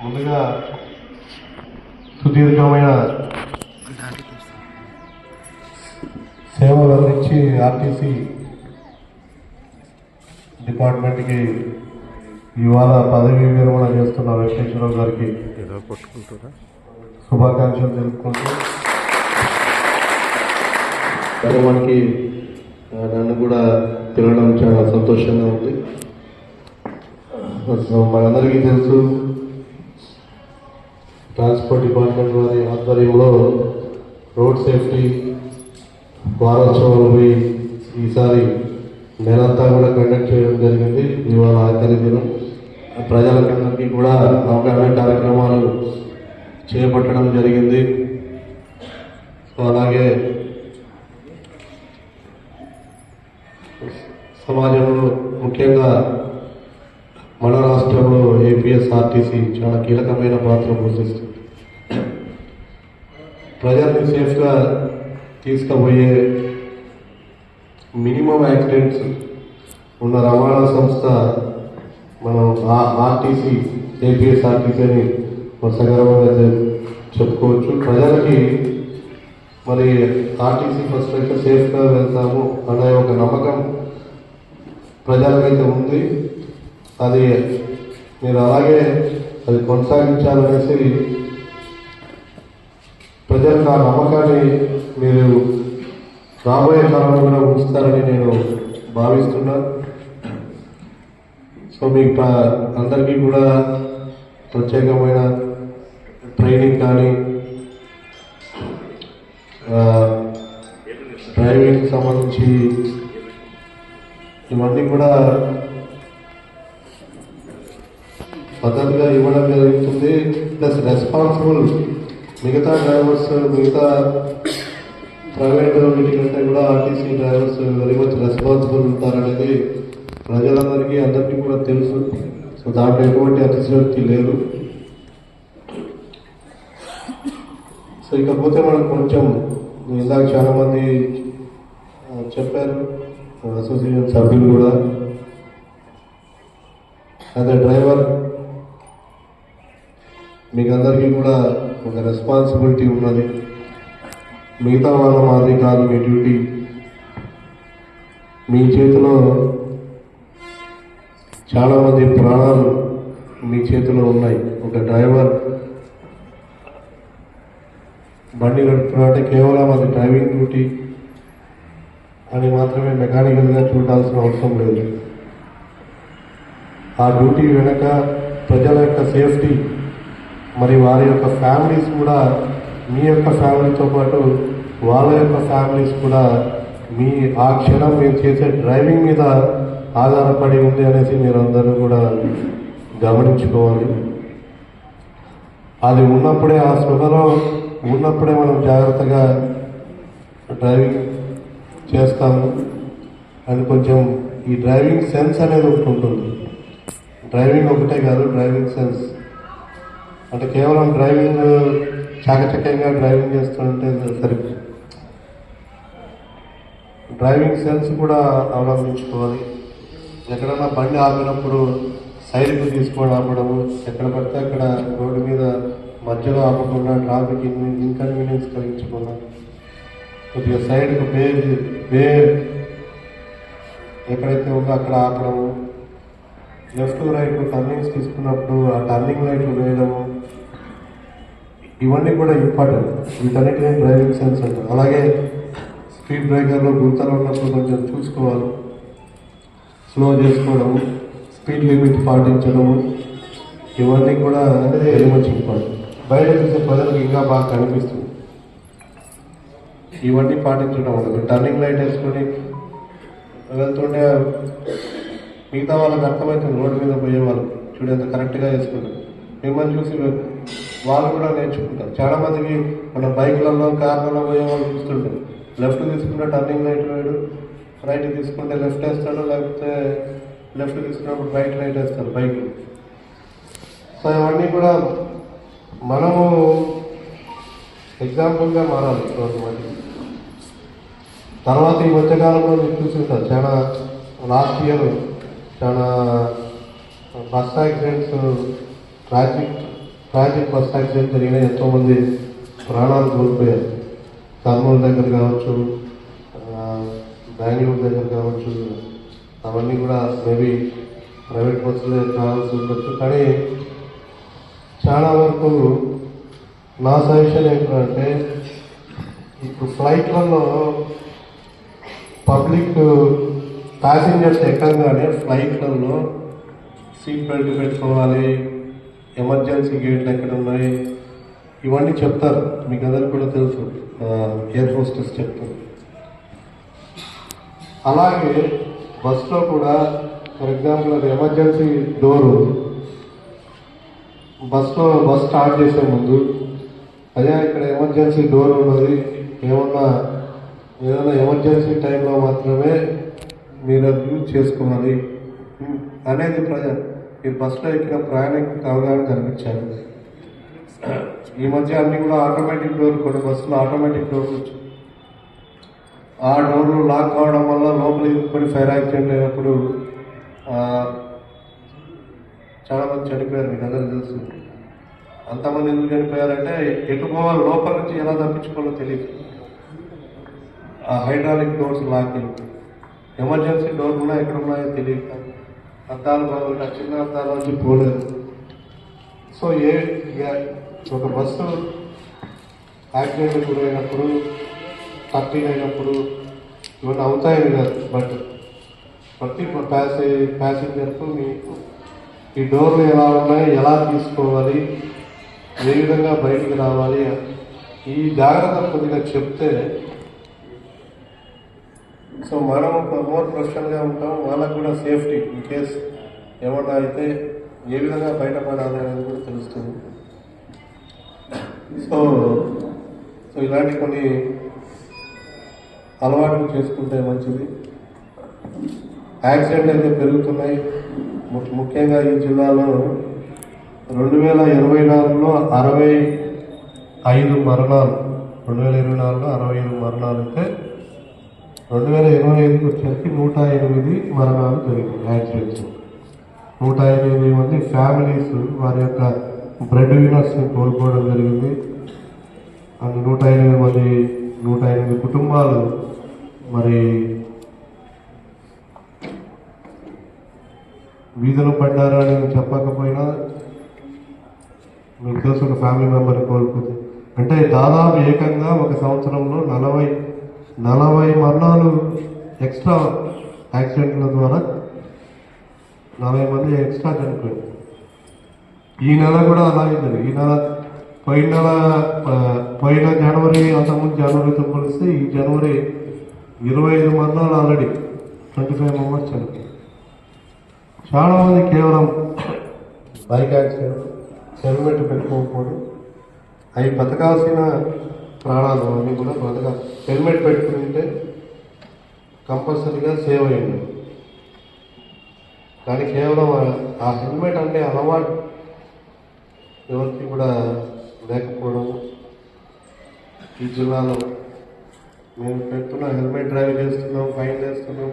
ముందుగా సుదీర్ఘమైన సేవలు అందించి ఆర్టీసీ డిపార్ట్మెంట్కి ఇవాళ పదవీ విరమణ చేస్తున్న వెంకటేశ్వరరావు గారికి శుభాకాంక్షలు తెలుపుకుంటూ మనకి నన్ను కూడా తినడం చాలా సంతోషంగా ఉంది. మనందరికీ తెలుసు, ట్రాన్స్పోర్ట్ డిపార్ట్మెంట్ వారి ఆధ్వర్యంలో రోడ్ సేఫ్టీ వారోత్సవాలు ఈసారి నెలంతా కూడా కండక్ట్ చేయడం జరిగింది. ఇవాళ ఆఖరి దినం. ప్రజలకందరికీ కూడా అవగాహన కార్యక్రమాలు చేపట్టడం జరిగింది. అలాగే సమాజంలో ముఖ్యంగా మన రాష్ట్రంలో ఏపీఎస్ఆర్టీసీ చాలా కీలకమైన పాత్ర పోషిస్తుంది. ప్రజల్ని సేఫ్గా తీసుకుపోయే మినిమం యాక్సిడెంట్స్ ఉన్న రవాణా సంస్థ మనం ఆర్టీసీ ఏపీఎస్ఆర్టీసీ అని సగర్వంగా చెప్పుకోవచ్చు. ప్రజలకి మరి ఆర్టీసీ ఫస్ట్ అయితే సేఫ్గా వెళ్తాము అనే ఒక నమ్మకం ప్రజలకైతే ఉంది. అది మీరు అలాగే అది కొనసాగించాలనేసి ప్రజలకు ఆ నమ్మకాన్ని మీరు రాబోయే కాలంలో కూడా ఉంచుతారని నేను భావిస్తున్నాను. సో మీకు అందరికీ కూడా ప్రత్యేకమైన ట్రైనింగ్ కానీ డ్రైవింగ్ సంబంధించి ఇవన్నీ కూడా పద్ధతిగా ఇవ్వడం జరుగుతుంది. ప్లస్ రెస్పాన్సిబుల్ మిగతా డ్రైవర్స్, మిగతా ప్రైవేట్ వీటికంటే కూడా RTC drivers very much responsible ఉంటారనేది ప్రజలందరికీ అందరికీ కూడా తెలుసు. సో దాంట్లో ఎటువంటి అతిశయోక్తి లేదు. సో ఇకపోతే మనకు కొంచెం ఇందాక చాలామంది చెప్పారు, అసోసియేషన్ సభ్యులు కూడా, అదే డ్రైవర్ మీకు అందరికీ కూడా ఒక రెస్పాన్సిబిలిటీ ఉన్నది. మిగతా వాళ్ళ మాదిరి కాదు మీ డ్యూటీ. మీ చేతిలో చాలామంది ప్రాణాలు మీ చేతిలో ఉన్నాయి. ఒక డ్రైవర్ బండి నడుపుతున్నట్టే కేవలం అది డ్రైవింగ్ డ్యూటీ అని మాత్రమే మెకానికల్గా చూడాల్సిన అవసరం లేదు. ఆ డ్యూటీ వెనక ప్రజల యొక్క సేఫ్టీ, మరి వారి యొక్క ఫ్యామిలీస్ కూడా, మీ యొక్క ఫ్యామిలీతో పాటు వాళ్ళ యొక్క ఫ్యామిలీస్ కూడా మీ ఆ క్షణం మీరు చేసే డ్రైవింగ్ మీద ఆధారపడి ఉంది అనేసి మీరు అందరూ కూడా గమనించుకోవాలి. అది ఉన్నప్పుడే, ఆ స్పృహలో ఉన్నప్పుడే మనం జాగ్రత్తగా డ్రైవింగ్ చేస్తాము. అండ్ కొంచెం ఈ డ్రైవింగ్ సెన్స్ అనేది ఒకటి ఉంటుంది. డ్రైవింగ్ ఒకటే కాదు, డ్రైవింగ్ సెన్స్ అంటే కేవలం డ్రైవింగ్ చాకచక్యంగా డ్రైవింగ్ చేస్తుంటే సరిపోతుంది. డ్రైవింగ్ సెన్స్ కూడా అవలంబించుకోవాలి. ఎక్కడన్నా బండి ఆపినప్పుడు సైడ్కి తీసుకొని ఆపడము, ఎక్కడ పడితే అక్కడ రోడ్డు మీద మధ్యలో ఆపకుండా ట్రాఫిక్ ఇన్కన్వీనియన్స్ కలిగించకుండా కొద్దిగా సైడ్కు వే ఎక్కడైతే ఉందో అక్కడ ఆపడము, లెఫ్ట్ రైట్ టర్నింగ్స్ తీసుకున్నప్పుడు ఆ టర్నింగ్ లైట్ వేయడము, ఇవన్నీ కూడా ఇంపార్టెంట్. వీటన్నిటిని డ్రైవింగ్ సెన్స్ అంటారు. అలాగే స్పీడ్ బ్రేకర్లో గుంతలు ఉన్నప్పుడు కొంచెం చూసుకోవాలి, స్లో చేసుకోవడము, స్పీడ్ లిమిట్ పాటించడము, ఇవన్నీ కూడా వెరీ మచ్ ఇంపార్టెంట్. బయట చూసే ప్రజలకు ఇంకా బాగా కనిపిస్తుంది. ఇవన్నీ పాటించడం ఉండదు. టర్నింగ్ లైట్ వేసుకొని వెళ్తుంటే మిగతా వాళ్ళకి అర్థమవుతుంది. రోడ్డు మీద పోయేవాళ్ళు చూడంత కరెక్ట్గా వేసుకుంటారు. మిమ్మల్ని చూసి వాళ్ళు కూడా నేర్చుకుంటారు. చాలామందికి మన బైక్లలో, కార్లలో పోయేవాళ్ళు చూస్తుంటారు. లెఫ్ట్ తీసుకుంటే టర్నింగ్ లైట్ వేయడు, రైట్ తీసుకుంటే లెఫ్ట్ వేస్తాడు, లేకపోతే లెఫ్ట్ తీసుకున్నప్పుడు రైట్ లైట్ వేస్తాడు బైక్. సో ఇవన్నీ కూడా మనము ఎగ్జాంపుల్గా మారాలి గవర్నమెంట్. తర్వాత ఈ మధ్యకాలంలో మీరు చూస్తుంటారు, చాలా లాస్ట్ ఇయర్ చాలా bus accidents, tragic tragic bus accident జరిగిన ఎంతోమంది ప్రాణాలు కోల్పోయారు. కర్నూలు దగ్గర కావచ్చు, బెంగళూరు దగ్గర కావచ్చు, అవన్నీ కూడా మేబీ ప్రైవేట్ బస్సులే కావాల్సి ఉండొచ్చు. కానీ చాలా వరకు నా సజెషన్ ఏంటంటే, ఇప్పుడు ఫ్లైట్లలో పబ్లిక్ ప్యాసింజర్స్ ఎక్కగానే ఫ్లైట్లలో సీట్ బెల్ట్ పెట్టుకోవాలి, ఎమర్జెన్సీ గేట్లు ఎక్కడ ఉన్నాయి, ఇవన్నీ చెప్తారు. మీకు అందరికి కూడా తెలుసు, ఎయిర్ హోస్టెస్ చెప్తారు. అలాగే బస్సులో కూడా ఫర్ ఎగ్జాంపుల్ అది ఎమర్జెన్సీ డోరు, బస్ స్టార్ట్ చేసే ముందు అదే ఇక్కడ ఎమర్జెన్సీ డోర్ ఉన్నది, ఏదైనా ఎమర్జెన్సీ టైంలో మాత్రమే మీరు అది యూజ్ చేసుకోవాలి అనేది మీరు బస్సులో ఎక్కిన ప్రయాణికులకు అవగాహన కల్పించాలి. ఈ మధ్య అన్ని కూడా ఆటోమేటిక్ డోర్, కొన్ని బస్సులు ఆటోమేటిక్ డోర్లు వచ్చాయి. ఆ డోర్లు లాక్ కావడం వల్ల లోపల ఇరుక్కుని ఫైర్ యాక్సిడెంట్ అయినప్పుడు చాలామంది చనిపోయారు. మీకు అందరూ తెలుసు. అంతమంది ఎందుకు చనిపోయారంటే ఎటు పోవాలి, లోపల నుంచి ఎలా తప్పించుకోవాలో తెలియదు. ఆ హైడ్రాలిక్ డోర్స్ లాక్ అయింది. ఎమర్జెన్సీ డోర్లు ఉన్నాయి, ఎక్కడ ఉన్నాయో తెలియక అద్దాలు బాగుంటే చిన్న అద్దాల నుంచి పోలేదు. సో ఒక బస్సు యాక్సిడెంట్ గురైనప్పుడు, టర్నింగ్ అయినప్పుడు ఇవన్నీ అవుతాయని కాదు, బట్ ప్రతి ప్యాసింజర్కు మీకు ఈ డోర్లు ఎలా ఉన్నాయి, ఎలా తీసుకోవాలి, ఏ విధంగా బయటికి రావాలి, ఈ జాగ్రత్త కొద్దిగా చెప్తే సో మనం మోర్ ప్రొఫెషనల్గా ఉంటాం. వాళ్ళకు కూడా సేఫ్టీ, ఇన్ కేస్ ఏమన్నా అయితే ఏ విధంగా బయటపడాలి అనేది కూడా తెలుస్తుంది. సో ఇలాంటి కొన్ని అలవాట్లు చేసుకుంటే మంచిది. యాక్సిడెంట్ అయితే పెరుగుతున్నాయి. ముఖ్యంగా ఈ జిల్లాలో 2024లో 65 మరణాలు, 2024లో 65 మరణాలు అయితే 2025కి వచ్చేసరికి 108 మరణాలు జరిగింది యాక్సిడెంట్స్. 108 మంది ఫ్యామిలీస్ వారి యొక్క బ్రెడ్ వినర్స్ని కోల్పోవడం జరిగింది. అండ్ 108 కుటుంబాలు మరి వీధిలో పడ్డారు అని చెప్పకపోయినా మీకు తెలుసు, ఒక ఫ్యామిలీ మెంబర్ని కోల్పోతే అంటే దాదాపు ఏకంగా ఒక సంవత్సరంలో 40 మరణాలు ఎక్స్ట్రా యాక్సిడెంట్ల ద్వారా 40 మంది ఎక్స్ట్రా చనిపోయారు. ఈ నెల కూడా అలాగే జరిగింది. ఈ నెల పోయిన జనవరి, అంతకుముందు జనవరితో పోలిస్తే ఈ జనవరి 25 మరణాలు, ఆల్రెడీ 25 మెంబర్స్ చనిపోయారు. చాలామంది కేవలం బైక్ యాక్సిడెంట్, హెల్మెట్ పెట్టుకోకపోవడం, అవి బతకాల్సిన ప్రాణాలు అన్నీ కూడా హెల్మెట్ పెట్టుకుంటే కంపల్సరీగా సేవ్ అయ్యింది. కానీ కేవలం ఆ హెల్మెట్ అంటే అలవాటు ఎవరికి కూడా లేకపోవడం. ఈ జిల్లాలో మేము పెడుతున్నాం, హెల్మెట్ డ్రైవ్ చేస్తున్నాం, ఫైన్ వేస్తున్నాం,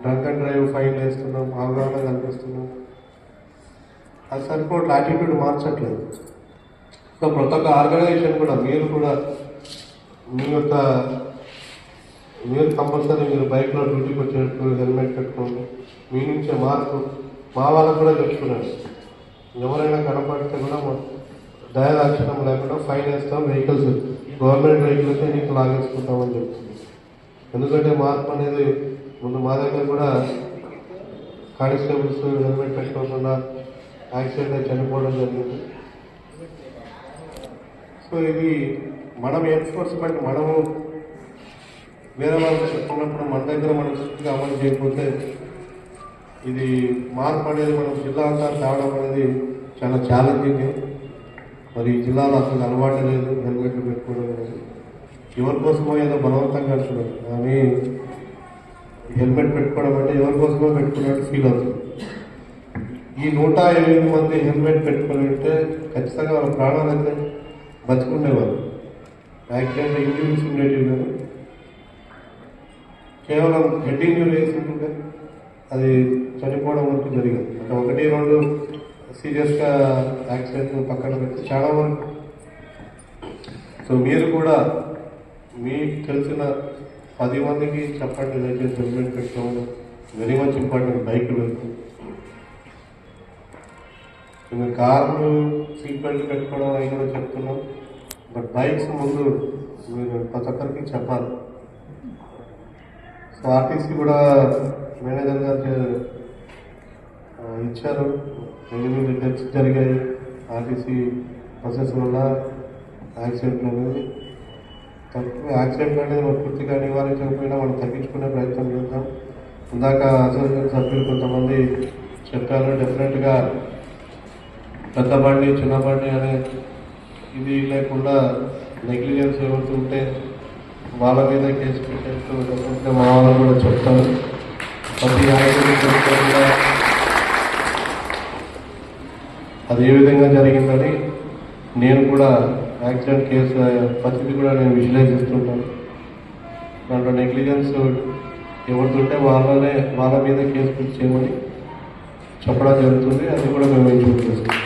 డ్రంక్ అండ్ డ్రైవ్ ఫైన్ వేస్తున్నాం, అవగాహన కల్పిస్తున్నాం. అది సరిపోవట్లేదు, యాటిట్యూడ్ మార్చట్లేదు. సో ప్రతి ఒక్క ఆర్గనైజేషన్ కూడా మీరు కంపల్సరీ మీరు బైక్లో డ్యూటీకి వచ్చేటప్పుడు హెల్మెట్ పెట్టుకోండి. మీ నుంచే మార్పు మా వాళ్ళకు కూడా చెప్తున్నాను. ఎవరైనా కనపడితే కూడా దయాదాక్షిణం లేకుండా ఫైన్ వేస్తాం, వెహికల్స్ గవర్నమెంట్ వెహికల్స్ నీకు లాగేసుకుంటామని చెప్తుంది. ఎందుకంటే మార్పు అనేది ముందు మా దగ్గర కూడా కానిస్టేబుల్స్ హెల్మెట్ పెట్టుకోకుండా యాక్సిడెంట్ అయి చనిపోవడం జరిగింది. సో ఇది మనం ఎన్ఫోర్స్మెంట్, మనము వేరే వాళ్ళకి చెప్పుకున్నప్పుడు మన దగ్గర మనం స్ట్రిక్ట్గా అమలు చేయకపోతే ఇది మార్పు అనేది మనం జిల్లా అంతా తేవడం అనేది చాలా ఛాలెంజింగ్. మరి ఈ జిల్లాలో అసలు అలవాటు లేదు హెల్మెట్లు పెట్టుకోవడం అనేది. ఎవరి కోసమో ఏదో బలవంతంగా అంటున్నారు, కానీ హెల్మెట్ పెట్టుకోవడం అంటే ఎవరి కోసమో పెట్టుకున్నట్టు ఫీల్ అవుతుంది. ఈ 108 మంది హెల్మెట్ పెట్టుకుని ఉంటే ఖచ్చితంగా వాళ్ళ ప్రాణాలు అయితే బతుకుండేవారు. యాక్సిడెంట్ ఇంజురీస్ ఉండేటివి కానీ కేవలం హెడ్ ఇంజురీ వేసింటే అది చనిపోవడం వరకు జరిగింది. అంటే 1-2 సీరియస్గా యాక్సిడెంట్ పక్కన పెట్టి చాలా వరకు. సో మీరు కూడా మీకు తెలిసిన 10 మందికి చెప్పండి, దయచేసి హెల్మెట్ పెట్టుకోవడం వెరీ మచ్ ఇంపార్టెంట్. బైకులు మేము కార్లు సీట్ బెల్ట్ పెట్టుకోవడం అవి కూడా చెప్తున్నాం, బట్ బైక్స్ ముందు మీరు ప్రతి ఒక్కరికి చెప్పాలి. సో ఆర్టీసీ కూడా మేనేజర్ గారికి ఇచ్చారు, 8 డెత్స్ జరిగాయి ఆర్టీసీ బస్సెస్ వల్ల. యాక్సిడెంట్ అనేది పూర్తిగా నివారించకపోయినా మనం తగ్గించుకునే ప్రయత్నం చేద్దాం. ఇందాక అసోసియేషన్ సభ్యులు కొంతమంది చెప్పారు, డెఫినెట్గా పెద్ద బండి చిన్న బండి అనే ఇది లేకుండా నెగ్లిజెన్స్ ఏమవుతుంటే వాళ్ళ మీద కేసు పెట్టేస్తూ డెఫినెట్గా మా వాళ్ళు కూడా చెప్తాను. ప్రతి యాక్సిడెంట్ కూడా అది ఏ విధంగా జరిగిందని నేను కూడా యాక్సిడెంట్ కేసు పరిస్థితి కూడా నేను విశ్లేషిస్తుంటాను. దాంట్లో నెగ్లిజెన్స్ ఎవరుతుంటే వాళ్ళ మీద కేసు ఫిక్స్ చేయమని చెప్పడం జరుగుతుంది. అది కూడా మేము ఇంప్రూవ్ చేస్తాం.